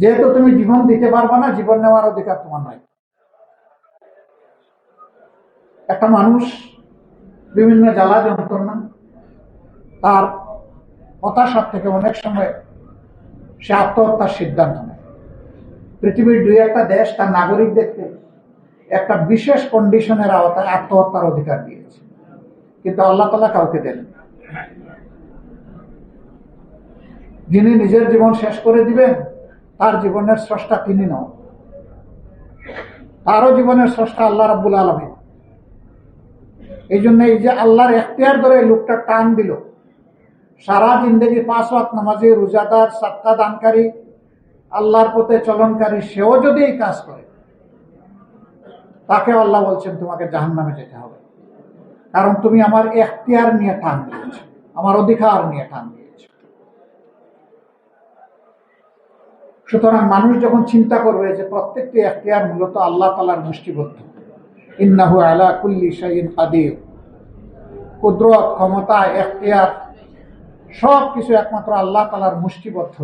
যেহেতু তুমি জীবন দিতে পারবা না, জীবন নেওয়ার অধিকার তোমার নাই। একটা মানুষ বিভিন্ন জ্বালা যন্ত্রণা, তার হতাশার থেকে অনেক সময় সে আত্মহত্যার সিদ্ধান্ত নেয়। পৃথিবীর দুই একটা দেশ তার নাগরিকদেরকে একটা বিশেষ কন্ডিশনের আওতায় আত্মহত্যার অধিকার দিয়েছে, কিন্তু আল্লাহ তাআলা কাউকে দেন। যিনি নিজের জীবন শেষ করে দিবেন, তার জীবনের স্রষ্টা তিনি নন, তারও জীবনের স্রষ্টা আল্লাহ রাব্বুল আলামিন। এই জন্য এই যে আল্লাহর এখতিয়ার ধরে লোকটা টান দিল, সারা জিন্দগি 5 ওয়াক্ত নামাজি, রোজাদার, সাদকা দানকারী, আল্লাহর পথে চলনকারী, সেও যদি এই কাজ করে, তাকে আল্লাহ বলছেন তোমাকে জাহান্নামে যেতে হবে, কারণ তুমি আমার এখতিয়ার নিয়ে টান দিয়েছ, আমার অধিকার নিয়ে টান দিয়েছ। সুতরাং মানুষ যখন চিন্তা করবে যে প্রত্যেকটি এখতিয়ার মূলত আল্লাহ তাআলার মুষ্টিবদ্ধ, ইন্নাহু আলা কুল্লি শাইইন কাদির, কুদরত, ক্ষমতা, এখতিয়ার সবকিছু একমাত্র আল্লাহ তাআলার মুষ্টিবদ্ধ।